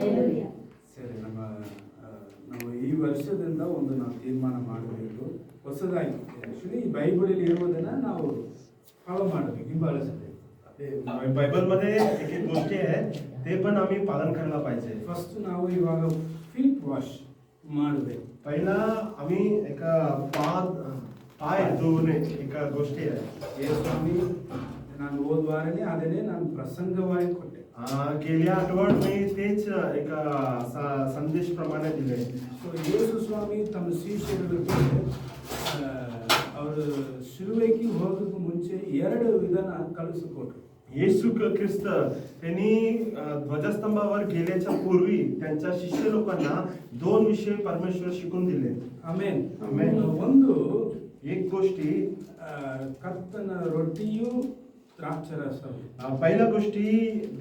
ಸರಿ, ನಾವು ಈ ವರ್ಷದಿಂದ ನಾವು ತೀರ್ಮಾನ ಮಾಡಬೇಕು. ಹೊಸದಾಗಿ ಆ್ಯಕ್ಚುಲಿ ಈ ಬೈಬಲಲ್ಲಿ ಇರುವುದನ್ನು ನಾವು ಫಾಲೋ ಮಾಡಬೇಕು, ಹಿಂಬಾಲಿಸಬೇಕು. बायबलमध्ये एक एक गोष्टी आहेत ते पण आम्ही पालन करायला पाहिजे. ಫಸ್ಟ್ ನಾವು ಇವಾಗ ಫೀಟ್ ವಾಶ್ ಮಾಡಬೇಕು. पहिला आम्ही एका पाय धुवणे एक गोष्टी आहे. ಸ್ವಾಮಿ, ನಾನು ಹೋದ ವಾರನೇ ಅದನ್ನೇ ನಾನು ಪ್ರಸಂಗವಾಗಿ ಕೊಟ್ಟೆ. गेल्या आठवड्यात मी तेच एक संदेश प्रमाणे दिले. ಸೊ ಯೇಸು ಸ್ವಾಮಿ ತಮ್ಮ ಶಿಷ್ಯರಿಗೆ ಅವರು ಶಿಲುಬೆಗೆ ಹೋಗೋದಕ್ಕೆ ಮುಂಚೆ 2 ವಿಧಾನ ಕಲಿಸಿಕೊಟ್ರು. येशू ख्रिस्त त्यांनी ध्वजस्तंभावर गेल्याच्या पूर्वी त्यांच्या शिष्य लोकांना 2 विषय परमेश्वर शिकून दिले. ಆಮೆನ್. ಆಮೆನ್. ಒಂದು एक गोष्टी ಕರ್ತನ ರೊಟ್ಟಿಯು ದ್ರಾಕ್ಷರಸ. पहिल्या गोष्टी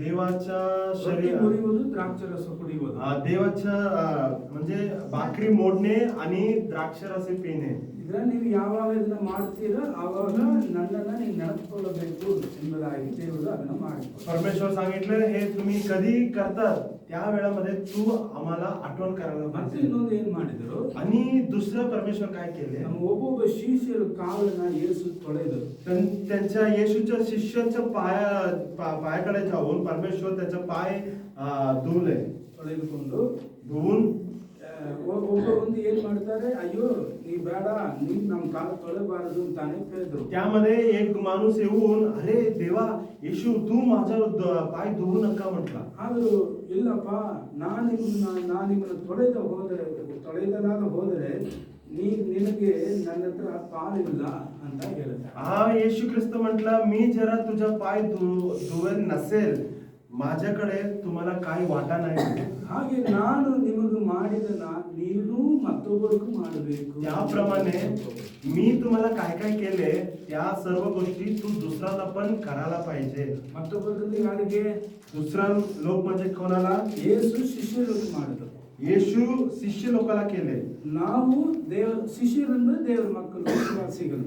देवाच्या शरीर मुरिವುದು ದ್ರಾಕ್ಷರಸ ಕುಡಿಯುವುದು. देवाच्या म्हणजे भाकरी मोडणे आणि द्राक्षरस पिणे. ಇದನ್ನ ನೀವು ಯಾವಾಗ ಇದನ್ನ ಮಾಡ್ತೀರಾ ಆವಾಗ ನನ್ನನ್ನು ನೀವು ನೆನಪಿಕೊಳ್ಳಬೇಕು ಎಂಬುದಾಗಿ ದೇವರು ಅದನ್ನು ಮಾಡಿಕೊಡ್ತಾರೆ. परमेश्वर सांगितले हे तुम्ही कधी करतात त्या वेळामध्ये तू आम्हाला आठवण करायला ಮತ್ತೆ पाहिजे. ಇನ್ನೊಂದು ಏನ್ ಮಾಡಿದ್ರು, आणि दुसरं परमेश्वर काय केले, ನಮ್ಮ ಒಬ್ಬೊಬ್ಬ ಶಿಷ್ಯರ ಕಾಲನ್ನ ಯೇಸು ತೊಳೆದರು. त्यांच्या येशूच्या शिष्याच्या पायाकडे जाऊन परमेश्वर त्याचा पाय धुवले. ತೊಳೆದುಕೊಂಡು धुवून ಒಬ್ಬ ಒಂದು ಏನ್ ಮಾಡ್ತಾರೆ, ಅಯ್ಯೋ ನೀ ಬೇಡ, ನೀ ನಮ್ಮ ಕಾಲ ತೊಳೆಬಾರದು ಅಂತಾನೆ ಹೇಳಿದ್ರು. त्यामध्ये एक माणूस येऊन अरे देवा येशू तू माझा पाय धुवू नका म्हटला. ಆದರೂ ಇಲ್ಲಪ್ಪ, ನಾನು ನಿಮ್ಮನ್ನು ತೊಳೆದಲಾಗ ಹೋದರೆ ನಿನಗೆ ನನ್ನ ಹತ್ರ ಪಾಲಿಲ್ಲ ಅಂತ ಹೇಳ್ತಾರೆ. येशू ख्रिस्त म्हटला मी जरा तुझा पाय धुवेल नसेल माझ्याकडे तुम्हाला काही वाटा नाही. ಹಾಗೆ ನಾನು ನಿಮಗೆ ಮಾಡಿದನ ನೀನು ಮತ್ತೊಬ್ಬರಿಗೂ ಮಾಡಬೇಕು. त्याप्रमाणे मी तुम्हाला काय काय केले त्या सर्व गोष्टी तू दुसऱ्याला पण करायला पाहिजे. ಮತ್ತೊಬ್ಬರಿಗೆ ಯಾರಿಗೆ? दुसरा लोक म्हणजे कोणाला? ಯೇಸು ಶಿಷ್ಯರಿಗೆ ಮಾಡಿದ್ರು. येशू शिष्य लोकाला केले. ನಾವು ಶಿಷ್ಯರಂದ್ರೆ ದೇವರ ಮಕ್ಕಳು, ವಿಶ್ವಾಸಿಗಳು.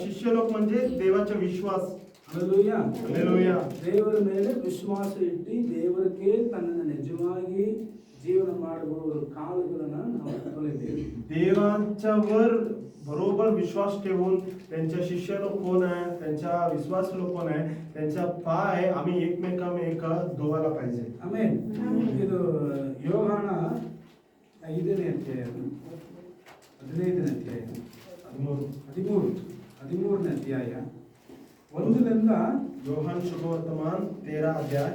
शिष्य लोक म्हणजे देवाचा विश्वास. Hallelujah, hallelujah. ದೇವರ ಮೇಲೆ ವಿಶ್ವಾಸ ಇಟ್ಟು ದೇವರಿಗೆ ತನ್ನನ್ನು ನಿಜವಾಗಿ ಜೀವನ ಮಾಡುವವರ ಕಾಲುಗಳನ್ನು ನಾವು ತೊಳೆದೇವೆ. देवाच्यावर बरोबर विश्वास ठेवून त्यांच्या शिष्य लोक कोण आहे, त्यांच्या विश्वास लोक कोण आहे, त्यांचा पाय आम्ही एकमेकांमेक धुवायला पाहिजे. ಆಮೆನ್. ಇದು ಯೋಹಾನ 5ನೇ ಅಧ್ಯಾಯ 15ನೇ ಅಧ್ಯಾಯ 13ನೇ ಅಧ್ಯಾಯ 1ರಿಂದ योहान शुभवर्तमान 13 अध्याय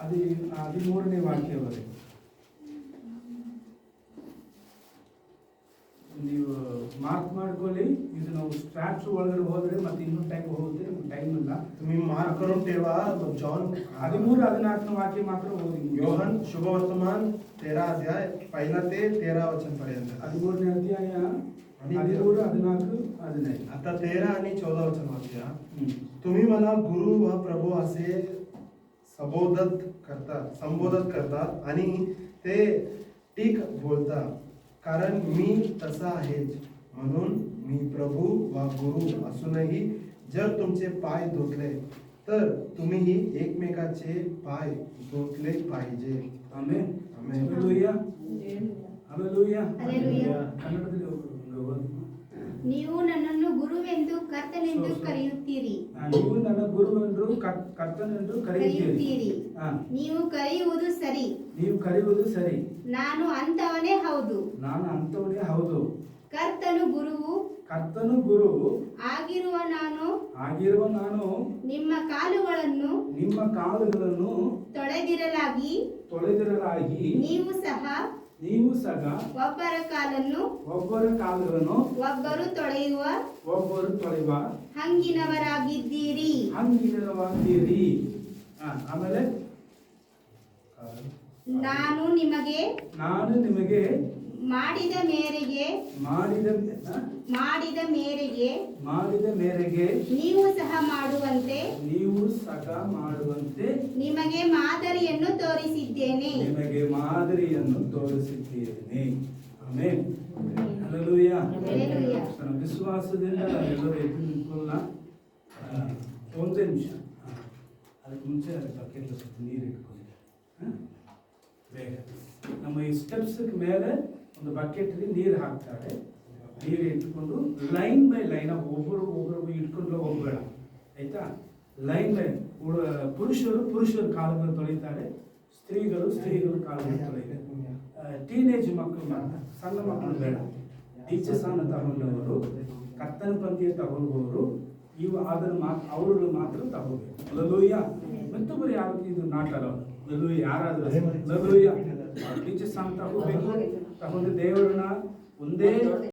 13ನೇ ವಾಕ್ಯವರೆಗೆ ನೀವು ಮಾರ್ಕ್ ಮಾಡ್ಕೊಳ್ಳಿ. ಇದು ನಾವು ಸ್ಟ್ಯಾಚ್ಯೂ ಒಳಗಡೆ ಹೋದ್ರೆ ಮತ್ತೆ ಇನ್ನೂ ಟೈಮ್ ಹೋಗುತ್ತೆ, ಟೈಮ್ ಇಲ್ಲ. तुम्ही मार्क करून ठेवा. जॉन 13-14 वाक्य मात्र ओदी. योहान शुभवर्तमान 13 अध्याय 1 ते 13 वचन पर्यंत. 13ನೇ अध्याಯ 13, 14, 15. आता 13 आणि 14 वचन वाचूया. तुम्ही मला गुरु व प्रभू असे संबोधत करतात आणि ते ठीक बोलता, कारण मी तसा आहेच. म्हणून मी प्रभू व गुरु असूनही जर तुमचे पाय धुतले तर तुम्हीही एकमेकाचे पाय धुतले पाहिजे. Amen. Amen. Hallelujah, hallelujah, hallelujah. ಕನ್ನಡದಲ್ಲಿ ನೀವು ನನ್ನನ್ನು ಗುರುವೆಂದು ಕರ್ತನೆಂದು ಕರೆಯುತ್ತೀರಿ. ನೀವು ನನ್ನ ಗುರುವೆಂದು ಕರ್ತನೆಂದು ಕರೆಯುತ್ತೀರಿ. ನೀವು ಕರೆಯುವುದು ಸರಿ. ನೀವು ಕರೆಯುವುದು ಸರಿ. ನಾನು ಅಂತವನೇ ಹೌದು. ನಾನು ಅಂತವನೇ ಹೌದು. ಕರ್ತನು ಗುರುವು ಆಗಿರುವ ನಾನು ನಿಮ್ಮ ಕಾಲುಗಳನ್ನು ತೊಳೆದಿರಲಾಗಿ ನೀವು ಸಹ ಒಬ್ಬರ ಕಾಲನ್ನು ಒಬ್ಬರು ತೊಳೆಯುವ ಹಂಗಿನವರಾಗಿದ್ದೀರಿ. ಆಮೇಲೆ ನಾನು ನಿಮಗೆ ಮಾಡಿದ ಮೇರೆಗೆ ನೀವು ಸಹ ಮಾಡುವಂತೆ ನಿಮಗೆ ಮಾದರಿಯನ್ನು ತೋರಿಸಿದ್ದೇನೆ. ಆಮೆನ್. ಹಲ್ಲೆಲೂಯಾ. ಹಲ್ಲೆಲೂಯಾ. ವಿಶ್ವಾಸದಿಂದ ಎಲ್ಲರೂ ಎದ್ದು ನಿಂತ್ಕೊಳ್ಳೋಣ. ಒಂದೇ ನಿಮಿಷ. ಅದಕ್ಕೆ ಮುಂಚೆ ಅದು ಬಕೆಟ್ ಸ್ವಲ್ಪ ನೀರು ಇಟ್ಕೊಂಡು ಬೇಗ ನಮ್ಮ ಈ ಸ್ಟೆಪ್ಸ್ ಮೇಲೆ ಒಂದು ಬಕೆಟ್ಲಿ ನೀರು ಹಾಕ್ತಾರೆ. ನೀರು ಇಟ್ಕೊಂಡು ಲೈನ್ ಬೈ ಲೈನ್ ಒಬ್ಬರು ಇಟ್ಕೊಂಡು ಹೋಗ್ಬೇಡ ಆಯ್ತಾ. ಲೈನ್ ಬೈ ಪುರುಷರು ಕಾಲುಗಳು ತೊಳಿತಾರೆ, ಸ್ತ್ರೀಗಳು ಕಾಲುಗಳು ತೊಳಿತಾರೆ. ಟೀನೇಜ್ ಮಕ್ಕಳು ಮಾತ್ರ, ಸಣ್ಣ ಮಕ್ಕಳು ಬೇಡ. ದೀಕ್ಷಾಸ್ನಾನ ತಗೊಂಡವರು, ಕರ್ತನ ಪಂಥಿಯ ತಗೊಳ್ಳುವವರು ಅದನ್ನು ಅವರು ಮಾತ್ರ ತಗೋಬೇಕು. ಲಲೂಯ್ಯ. ಮತ್ತೊಬ್ಬರು ಯಾರು ಇದು ನಾಟಲ್ಲ. ಲಲೂಯ್ಯ ಯಾರಾದರೂ ಲಲೂಯ್ಯ. ದೀಕ್ಷಾಸ್ನಾನ ತಗೋಬೇಕು, ತಗೊಂಡು ದೇವರನ್ನ ಒಂದೇ